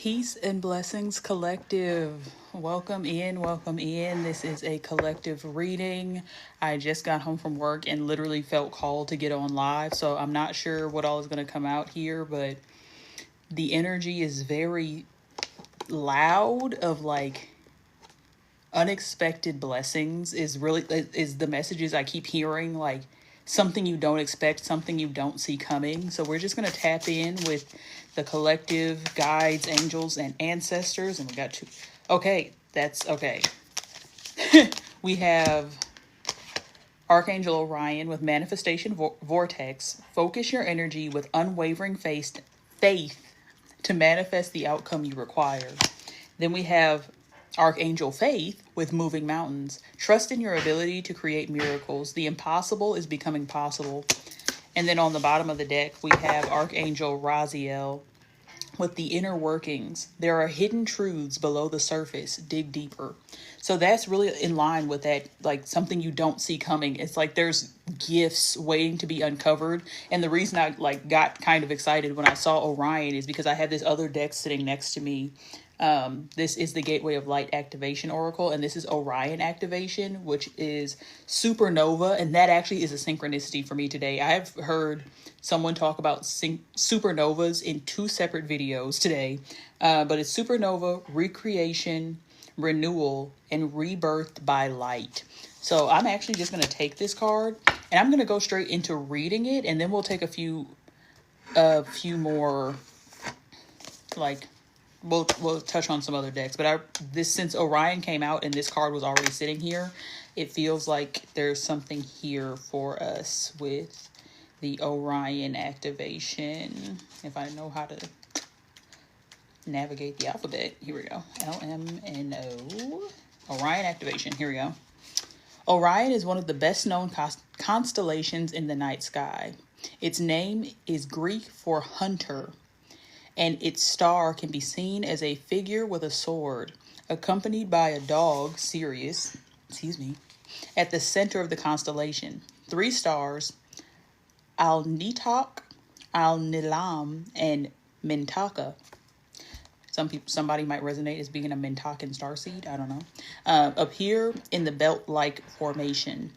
Peace and blessings, collective. Welcome in, welcome in. This is a collective reading. I just got home from work and literally felt called to get on live, so I'm not sure what all is going to come out here, but the energy is very loud of like unexpected blessings is the messages I keep hearing, like something you don't expect, something you don't see coming. So we're just going to tap in with the collective guides, angels, and ancestors. And we got two. Okay, that's okay. We have Archangel Orion with Manifestation Vortex. Focus your energy with unwavering faith to manifest the outcome you require. Then we have Archangel Faith with Moving Mountains. Trust in your ability to create miracles. The impossible is becoming possible. And then on the bottom of the deck, we have Archangel Raziel with the inner workings. There are hidden truths below the surface. Dig deeper. So that's really in line with that, like something you don't see coming. It's like there's gifts waiting to be uncovered. And the reason I like got kind of excited when I saw Orion is because I had this other deck sitting next to me. This is the Gateway of Light Activation Oracle, and this is Orion Activation, which is supernova, and that actually is a synchronicity for me today. I have heard someone talk about supernovas in two separate videos today, but it's supernova, recreation, renewal, and rebirth by light. So I'm actually just going to take this card, and I'm going to go straight into reading it, and then we'll take a few more, like, we'll touch on some other decks, but since Orion came out and this card was already sitting here, it feels like there's something here for us with the Orion activation. If I know how to navigate the alphabet, here we go. LMNO. Orion activation. Here we go. Orion is one of the best known constellations in the night sky. Its name is Greek for hunter, and its star can be seen as a figure with a sword, accompanied by a dog, Sirius, at the center of the constellation. 3 stars, Al-Nitak, Al-Nilam, and Mintaka. Somebody might resonate as being a Mintakan starseed, I don't know. Appear in the belt-like formation.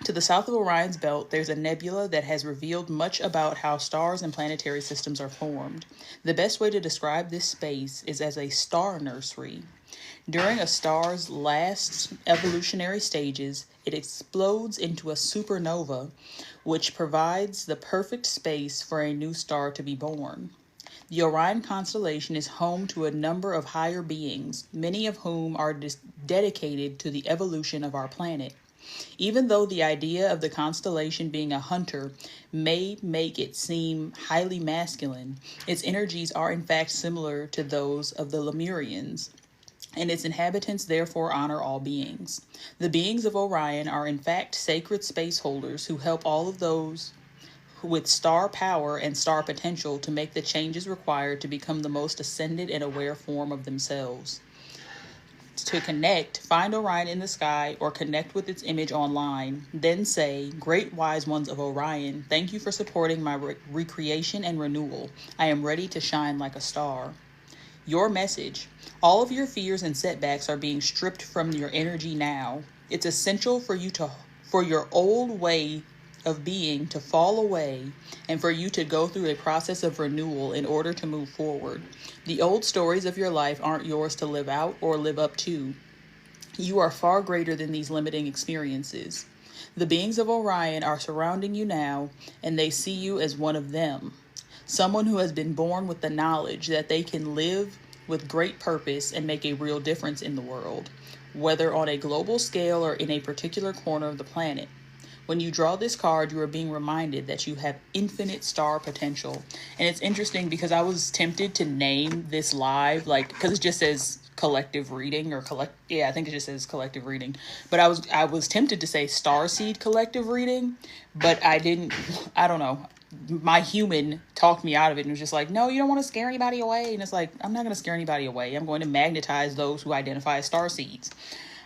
To the south of Orion's belt, there's a nebula that has revealed much about how stars and planetary systems are formed. The best way to describe this space is as a star nursery. During a star's last evolutionary stages, it explodes into a supernova, which provides the perfect space for a new star to be born. The Orion constellation is home to a number of higher beings, many of whom are dedicated to the evolution of our planet. Even though the idea of the constellation being a hunter may make it seem highly masculine, its energies are in fact similar to those of the Lemurians, and its inhabitants therefore honor all beings. The beings of Orion are in fact sacred space holders who help all of those with star power and star potential to make the changes required to become the most ascended and aware form of themselves. To connect, find Orion in the sky or connect with its image online. Then say, "Great wise ones of Orion, thank you for supporting my recreation and renewal. I am ready to shine like a star." Your message: all of your fears and setbacks are being stripped from your energy now. It's essential for your old way of being to fall away and for you to go through a process of renewal in order to move forward. The old stories of your life aren't yours to live out or live up to. You are far greater than these limiting experiences. The beings of Orion are surrounding you now, and they see you as one of them. Someone who has been born with the knowledge that they can live with great purpose and make a real difference in the world, whether on a global scale or in a particular corner of the planet. When you draw this card, you are being reminded that you have infinite star potential. And it's interesting because I was tempted to name this live, like, because it just says collective reading I think it just says collective reading. But I was tempted to say Starseed collective reading, but I don't know. My human talked me out of it and was just like, no, you don't want to scare anybody away. And it's like, I'm not going to scare anybody away. I'm going to magnetize those who identify as starseeds.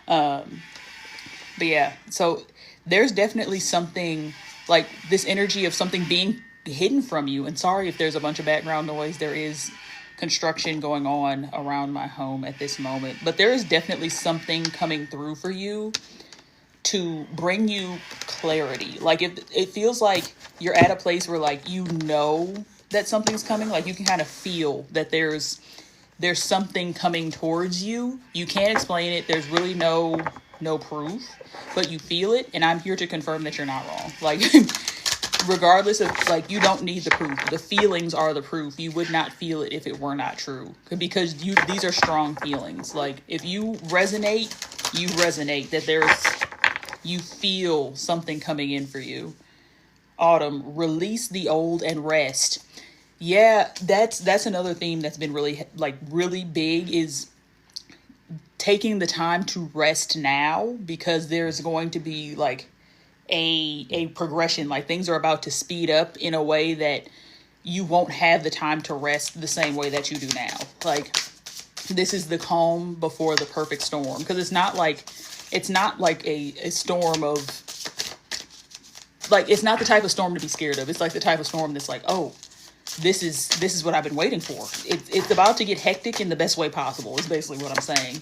But yeah, so there's definitely something like this energy of something being hidden from you. And sorry if there's a bunch of background noise. There is construction going on around my home at this moment, but there is definitely something coming through for you to bring you clarity. Like if it feels like you're at a place where like you know that something's coming, like you can kind of feel that there's something coming towards you. You can't explain it. There's really no proof, but you feel it, and I'm here to confirm that you're not wrong. Like regardless of, like, you don't need the proof. The feelings are the proof. You would not feel it if it were not true, because these are strong feelings. Like if you resonate, that you feel something coming in for you. Autumn, release the old and rest. Yeah, that's another theme that's been really big, is taking the time to rest now, because there's going to be like a progression. Like things are about to speed up in a way that you won't have the time to rest the same way that you do now. Like this is the calm before the perfect storm, because it's not like a storm of, like, it's not the type of storm to be scared of. It's like the type of storm that's like, oh, this is what I've been waiting for. It's about to get hectic in the best way possible, is basically what I'm saying.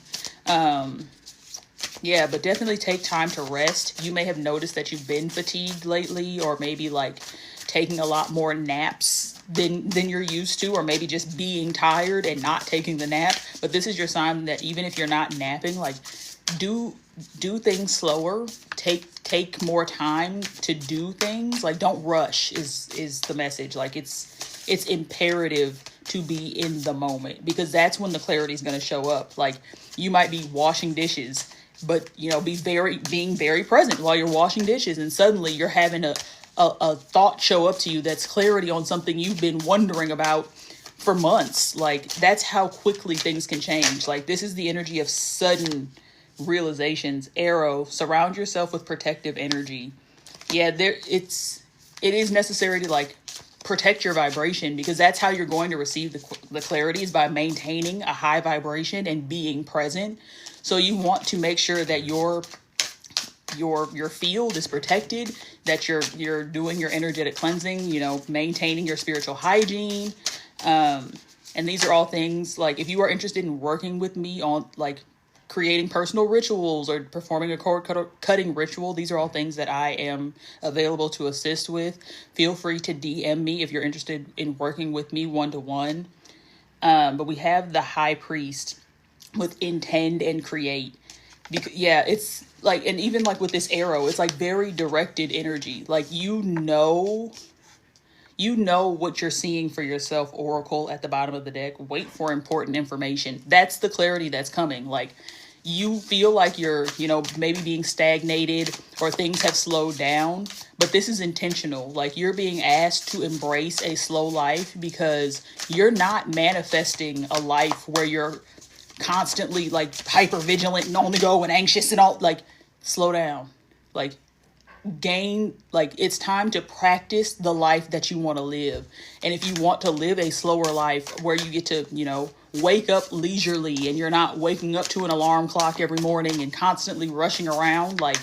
Yeah, but definitely take time to rest. You may have noticed that you've been fatigued lately, or maybe like taking a lot more naps than you're used to, or maybe just being tired and not taking the nap. But this is your sign that even if you're not napping, like do things slower. Take more time to do things. Like don't rush is the message. Like it's imperative to be in the moment, because that's when the clarity is going to show up. Like you might be washing dishes, but being very present while you're washing dishes, and suddenly you're having a thought show up to you that's clarity on something you've been wondering about for months. Like that's how quickly things can change. Like this is the energy of sudden realizations. Arrow, surround yourself with protective energy. Yeah, it is necessary to like protect your vibration, because that's how you're going to receive the clarity, is by maintaining a high vibration and being present. So you want to make sure that your field is protected, that you're doing your energetic cleansing, maintaining your spiritual hygiene. And these are all things, like if you are interested in working with me on like creating personal rituals or performing a cord cutting ritual, these are all things that I am available to assist with. Feel free to DM me if you're interested in working with me one-to-one. But we have the High Priest with intend and create. Yeah, it's like, and even like with this arrow, it's like very directed energy. Like you know what you're seeing for yourself, Oracle at the bottom of the deck. Wait for important information. That's the clarity that's coming. Like you feel like you're, maybe being stagnated or things have slowed down, but this is intentional. Like you're being asked to embrace a slow life, because you're not manifesting a life where you're constantly like hyper vigilant and on the go and anxious and all. Like slow down. Like it's time to practice the life that you want to live. And if you want to live a slower life where you get to, wake up leisurely and you're not waking up to an alarm clock every morning and constantly rushing around, like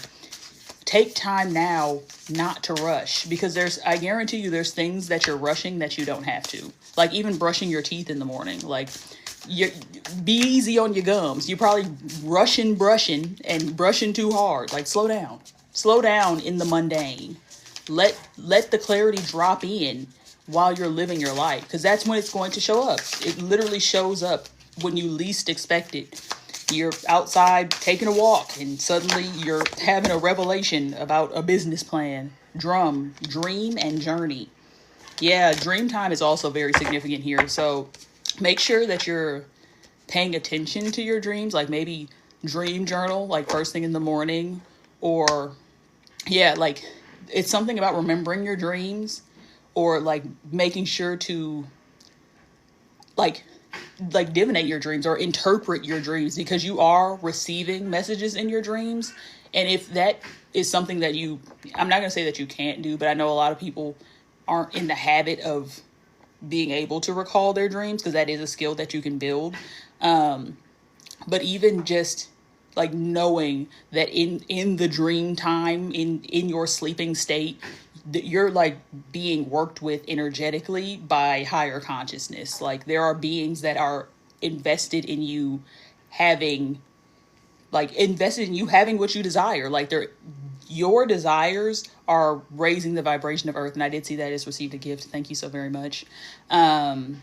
take time now not to rush, because I guarantee you there's things that you're rushing that you don't have to. Like even brushing your teeth in the morning, like be easy on your gums. You're probably brushing and brushing too hard. Like slow down in the mundane. Let the clarity drop in while you're living your life, because that's when it's going to show up. It literally shows up when you least expect it. You're outside taking a walk and suddenly you're having a revelation about a business plan. Dream and journey. Yeah, dream time is also very significant here. So make sure that you're paying attention to your dreams. Like maybe dream journal, like first thing in the morning, or yeah, like it's something about remembering your dreams, or like making sure to like divinate your dreams or interpret your dreams, because you are receiving messages in your dreams. And if that is something that I'm not going to say that you can't do, but I know a lot of people aren't in the habit of being able to recall their dreams, because that is a skill that you can build. But even just like knowing that in the dream time, in your sleeping state, you're like being worked with energetically by higher consciousness. Like there are beings that are invested in you having invested in you having what you desire. Like they're your desires are raising the vibration of earth. And I did see that as received a gift. Thank you so very much. And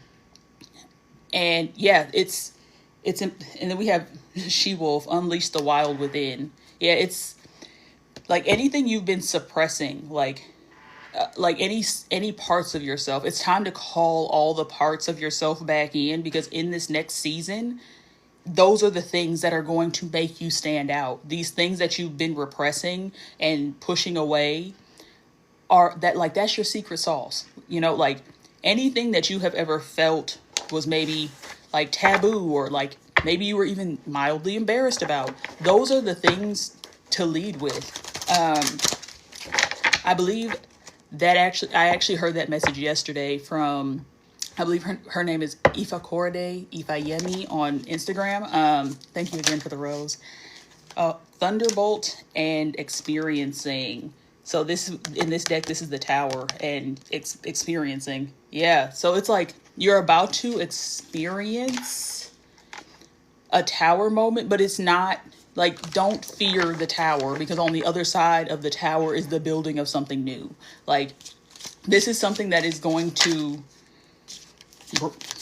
yeah, and then we have She Wolf, Unleash the Wild Within. Yeah, it's like anything you've been suppressing, like any parts of yourself. It's time to call all the parts of yourself back in, because in this next season, those are the things that are going to make you stand out. These things that you've been repressing and pushing away that's your secret sauce. Like anything that you have ever felt was maybe like taboo, or like maybe you were even mildly embarrassed about. Those are the things to lead with. I believe I actually heard that message yesterday from, I believe her name is Ifayemi on Instagram. Thank you again for the rose. Thunderbolt and Experiencing. So in this deck, this is the Tower and experiencing. Yeah. So it's like you're about to experience a tower moment, but it's not like, don't fear the tower, because on the other side of the tower is the building of something new. Like this is something that is going to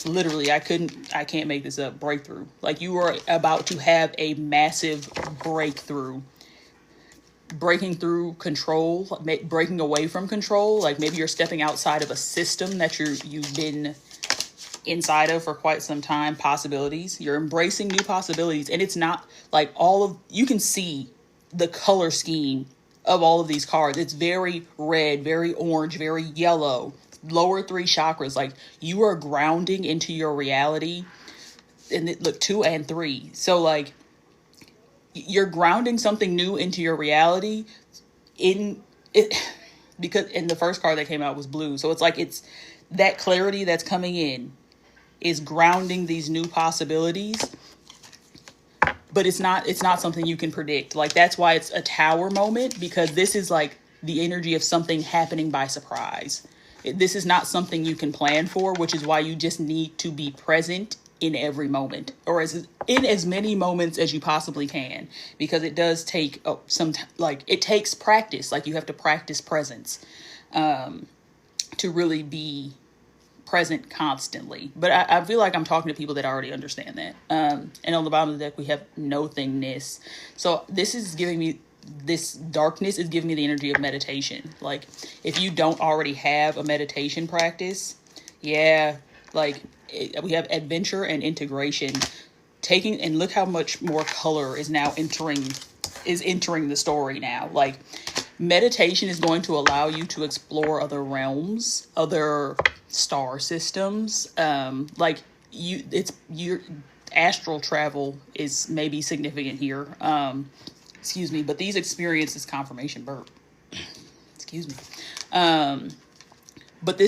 literally, I can't make this up, breakthrough. Like you are about to have a massive breakthrough, breaking through control, breaking away from control. Like maybe you're stepping outside of a system that you've been inside of for quite some time. Possibilities, you're embracing new possibilities. And it's not like you can see the color scheme of all of these cards. It's very red, very orange, very yellow. Lower 3 chakras, like you are grounding into your reality. And look, 2 and 3. So like you're grounding something new into your reality in it, because in the first card that came out was blue. So it's like it's that clarity that's coming in is grounding these new possibilities. But it's not something you can predict. Like that's why it's a tower moment, because this is like the energy of something happening by surprise. This is not something you can plan for, which is why you just need to be present in every moment, or in as many moments as you possibly can, because it does take it takes practice. Like you have to practice presence to really be present constantly. But I feel like I'm talking to people that already understand that. And on the bottom of the deck, we have nothingness. So this darkness is giving me the energy of meditation. Like if you don't already have a meditation practice, yeah, like we have adventure and integration and look how much more color is now entering the story now. Like meditation is going to allow you to explore other realms, other star systems. Like your astral travel is maybe significant here. Excuse me, but these experiences, confirmation burp. Excuse me. But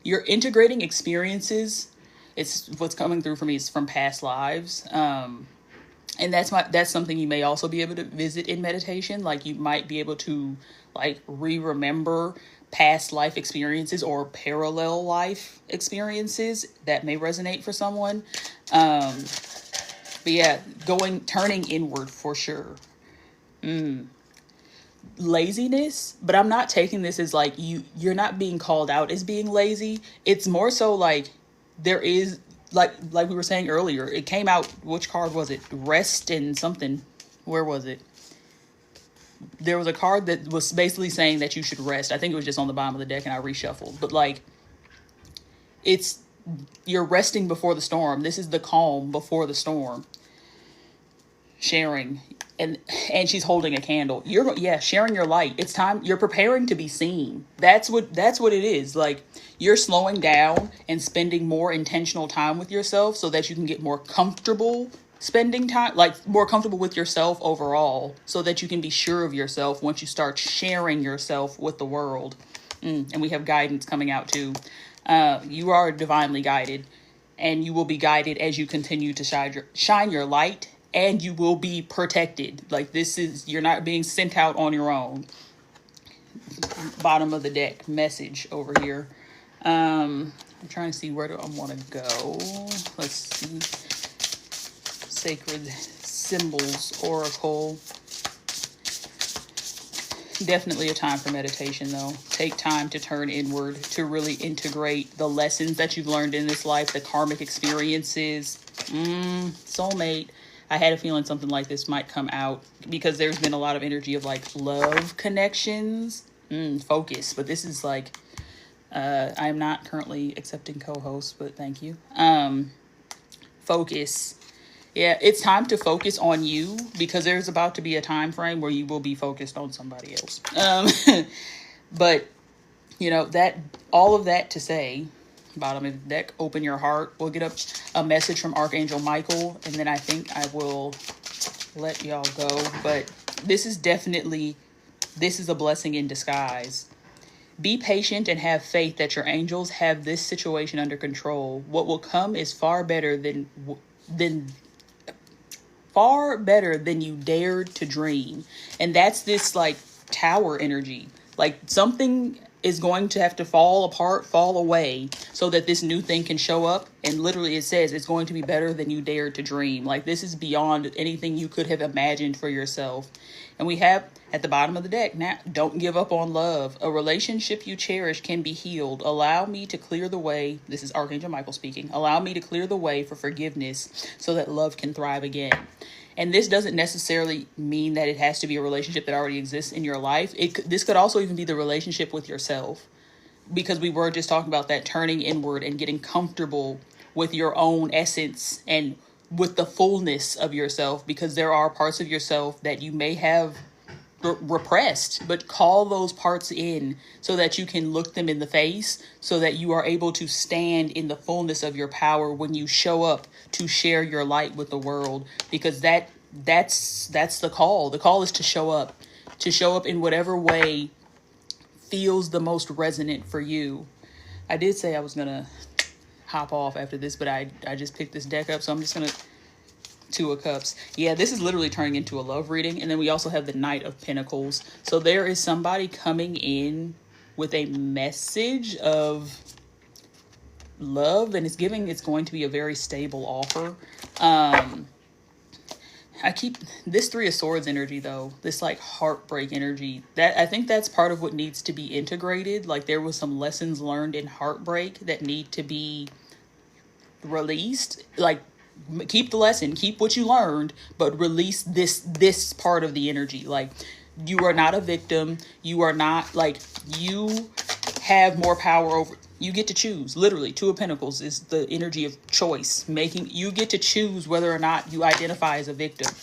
you're integrating experiences. It's what's coming through for me is from past lives. And that's something you may also be able to visit in meditation. Like you might be able to like remember past life experiences or parallel life experiences that may resonate for someone. But yeah, turning inward for sure. Laziness, but I'm not taking this as like you're not being called out as being lazy. It's more so like there is like we were saying earlier, it came out, which card was it? Rest and something. Where was it? There was a card that was basically saying that you should rest. I think it was just on the bottom of the deck and I reshuffled. But like you're resting before the storm. This is the calm before the storm. Sharing, and she's holding a candle. Sharing your light. It's time. You're preparing to be seen. That's what it is. Like you're slowing down and spending more intentional time with yourself so that you can get more comfortable spending time, like more comfortable with yourself overall, so that you can be sure of yourself once you start sharing yourself with the world. And we have guidance coming out too. You are divinely guided, and you will be guided as you continue to shine your light and you will be protected. Like, this is, you're not being sent out on your own. Bottom of the deck message over here. I'm trying to see, where do I want to go? Let's see. Sacred Symbols Oracle. Definitely a time for meditation, though. Take time to turn inward, to really integrate the lessons that you've learned in this life, the karmic experiences. Soulmate. I had a feeling something like this might come out because there's been a lot of energy of like love connections. Focus. But this is like, I am not currently accepting co-hosts, but thank you. Focus. Yeah, it's time to focus on you, because there's about to be a time frame where you will be focused on somebody else. But, you know, that, all of that to say, bottom of the deck, open your heart. We'll get up a message from Archangel Michael, and then I think I will let y'all go. But this is definitely, this is a blessing in disguise. Be patient and have faith that your angels have this situation under control. What will come is far better than you dared to dream. And that's this like tower energy. Like, something is going to have to fall apart, fall away, so that this new thing can show up. And literally it says it's going to be better than you dared to dream. Like, this is beyond anything you could have imagined for yourself. And we have at the bottom of the deck, now, don't give up on love. A relationship you cherish can be healed. Allow me to clear the way. This is Archangel Michael speaking. Allow me to clear the way for forgiveness so that love can thrive again. And this doesn't necessarily mean that it has to be a relationship that already exists in your life. This could also even be the relationship with yourself, because we were just talking about that turning inward and getting comfortable with your own essence and with the fullness of yourself, because there are parts of yourself that you may have repressed, but call those parts in so that you can look them in the face, so that you are able to stand in the fullness of your power when you show up to share your light with the world. Because that's the call. The call is to show up in whatever way feels the most resonant for you. I did say I was gonna hop off after this, but I just picked this deck up, so I'm just gonna Two of Cups. Yeah, this is literally turning into a love reading. And then we also have the Knight of Pentacles. So there is somebody coming in with a message of love, and it's going to be a very stable offer. I keep this Three of Swords energy, though, this like heartbreak energy, that I think that's part of what needs to be integrated. Like, there was some lessons learned in heartbreak that need to be released. Like, keep the lesson, keep what you learned, but release this part of the energy. Like, you are not a victim. You are not, like, you have more power over, you get to choose. Literally, Two of Pentacles is the energy of choice. You get to choose whether or not you identify as a victim.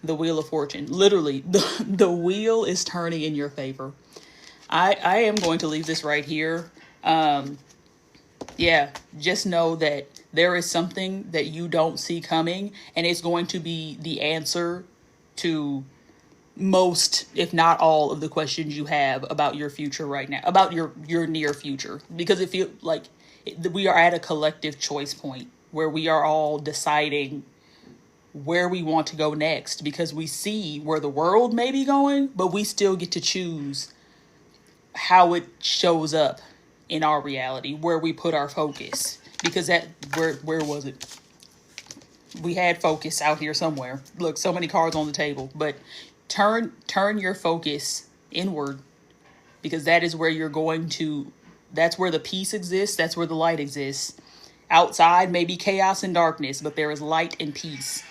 The Wheel of Fortune. Literally, the wheel is turning in your favor. I am going to leave this right here. Yeah, just know that there is something that you don't see coming, and it's going to be the answer to most, if not all, of the questions you have about your future right now, about your near future. Because it feels like we are at a collective choice point where we are all deciding where we want to go next, because we see where the world may be going, but we still get to choose how it shows up in our reality, where we put our focus. Because that, where was it? We had focus out here somewhere. Look, so many cards on the table, but turn your focus inward, because that is where you're going to, that's where the peace exists. That's where the light exists. Outside may be chaos and darkness, but there is light and peace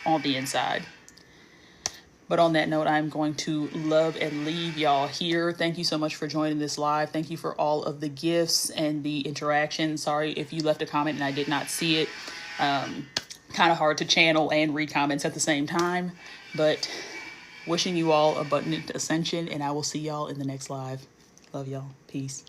on the inside. But on that note, I'm going to love and leave y'all here. Thank you so much for joining this live. Thank you for all of the gifts and the interaction. Sorry if you left a comment and I did not see it. Kind of hard to channel and read comments at the same time. But wishing you all abundant ascension, and I will see y'all in the next live. Love y'all. Peace.